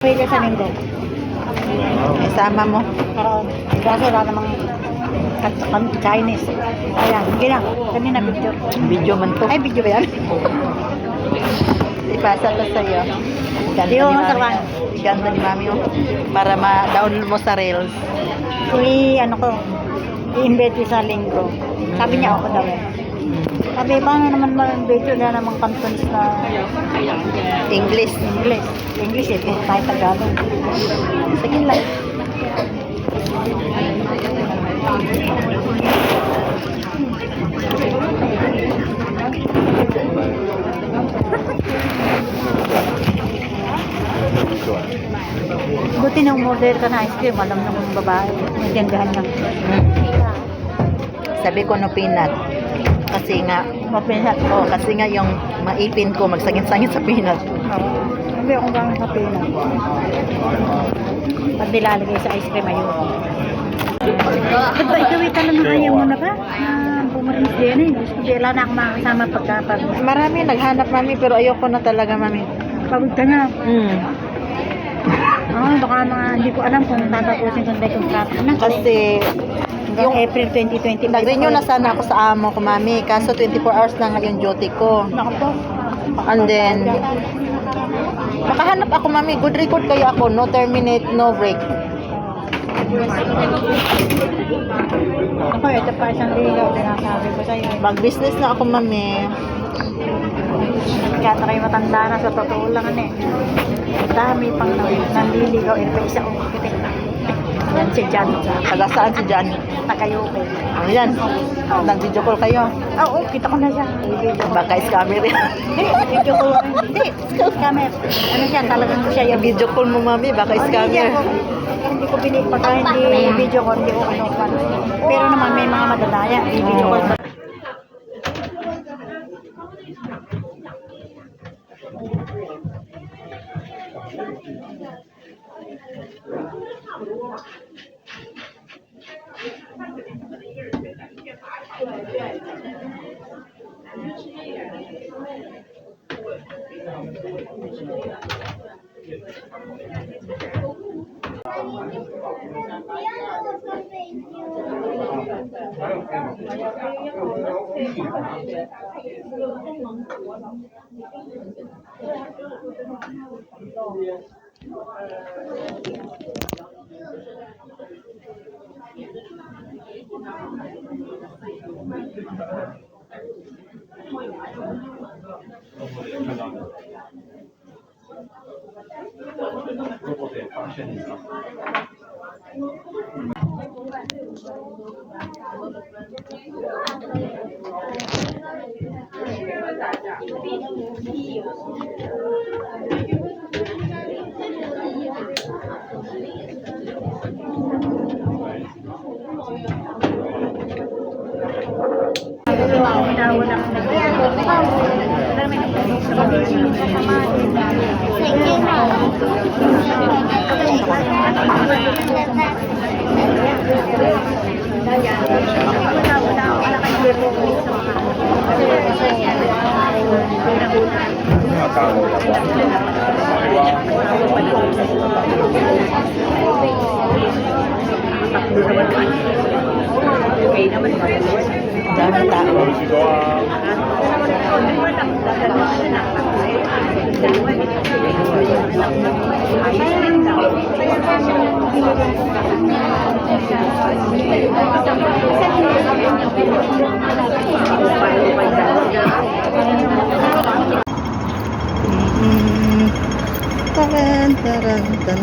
Pwede sa linggo. Isama mo. Karoon. Kaso wala namang Chinese. Ayan, hindi na. Kami na video. Video man to. Ay, video ba yan? Ipasa to sa'yo. Ganda Di ni mo Mami. masarap. Ganda ni Mami. Oh. Para ma-download mo sa Reels. Ano ko, i-embed sa linggo. Sabi niya ako daw eh. Sabi, paano naman ma-embed na namang Cantonese na English. English eh, tayo Tagalog. Sige lang. Buti nang order ka na ice cream, alam na kung babae. Nagandahan lang. Sabi ko no peanut. Kasi nga, Mapinat. kasi nga yung maipin ko magsangit-sangit sa peanut. Sabi akong gano'n sa peanut. Pag nilalagay sa ice cream, ayun. Ba't ba ikaw talagang ayaw mo na ba? Pumarin din eh. Gusto ko wala na akong makakasama pagkapag. Marami naghanap Mami pero ayoko na talaga Mami. Pagod ka na. Baka mga hindi ko alam kung tatapusin kung may kontrata na. Kasi Yung April 2020. nag-renew na sana ako sa amo ko Mami. Kaso 24 hours na nga yung duty ko. Naku po. And then, makahanap ako Mami. Good record kayo ako. No terminate, no break. Ako, ito pa isang ligaw. Sinasabi ko sa'yo. Mag-business na ako Mami. Kaya na kayo matanda na sa totoo lang ano eh. Dami pang nanliligaw. Ito pa isa umakit. Yan si Jan. Taga saan si Jan? Tagayoke. Ano yan? Nag-video call kayo. Oo, kita ko na siya. Baka scammer yan. Video call. Hindi, scammer. Ano siya, talagang siya yung Video call mo Mami, baka scammer. Hindi ko pagka hindi video call, hindi ko kinupan. Pero naman may mga madadaya, video call pa. Dami tao. Taran taran tan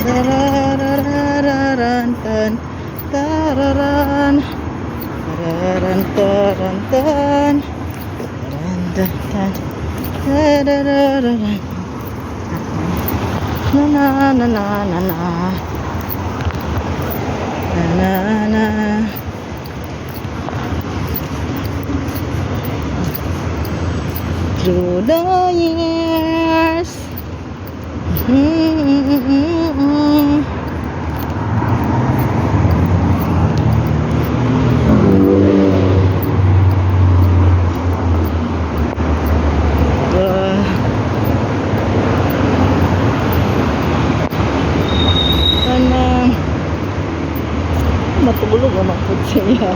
tarararan tan tararan tararan taran tan taran tan tarararan na na na na na na na na through the years. Put siya.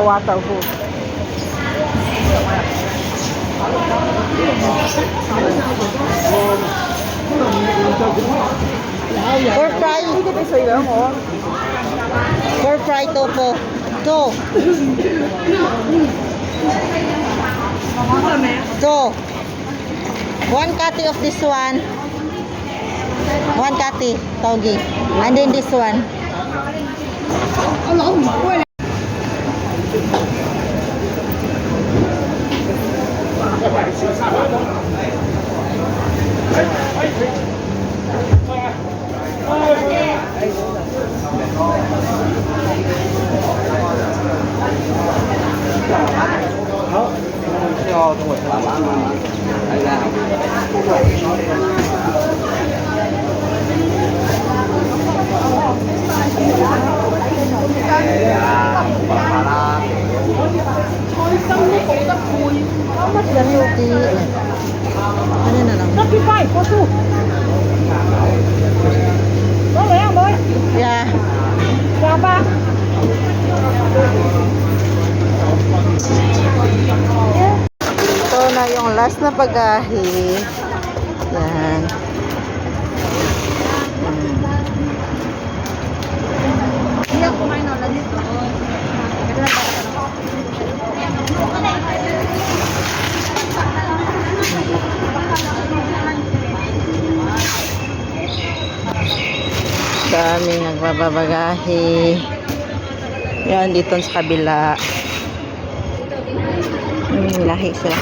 Water po. For fry. For fry tofu. To. One kati of this one. One kati. Togi. And then this one. Ano na lang? Yeah. Ito na yung last na bagahe. Yan. Daming nagbabagahe. Yan, dito sa kabila. Lahi sila.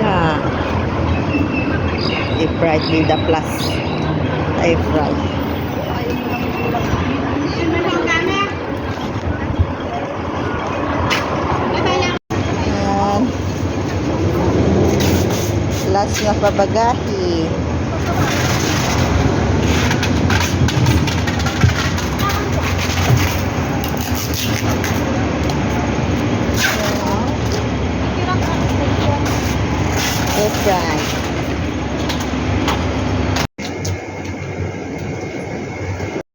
Yeah. Deep fried Lida Plus. Deep fried. Ayan. Last na pabagahi. Deep fried.